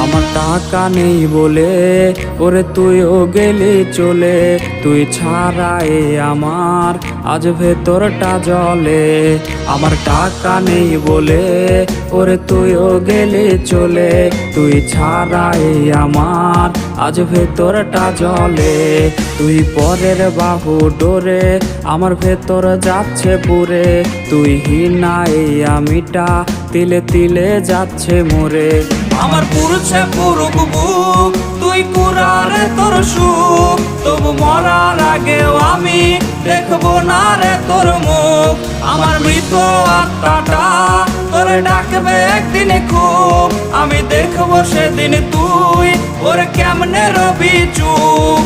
আমার টাকা নেই বলে ওরে তুইও গেলি চলে, তুই ছাড়াই আমার আজ ভেতরটা জ্বলে। আমার টাকা নেই বলে ওরে তুইও গেলি চলে, তুই ছাড়াই আমার আজ ভেতরটা জ্বলে। তুই পরের বাহু ডোরে আমার ভেতর যাচ্ছে পুরে, তুই হিনাই আমিটা তিলে তিলে যাচ্ছে মরে। আমার পুরুষে পুরুক বুক তুই কুরারে তোর সুখ, তবু মরার আগেও আমি দেখবো না রে তোর মুখ। আমার মৃত আত্মাটা তোরে ডাকবে একদিন খুব, আমি দেখবো সেদিন তুই ওরে কেমনে রবি চুপ।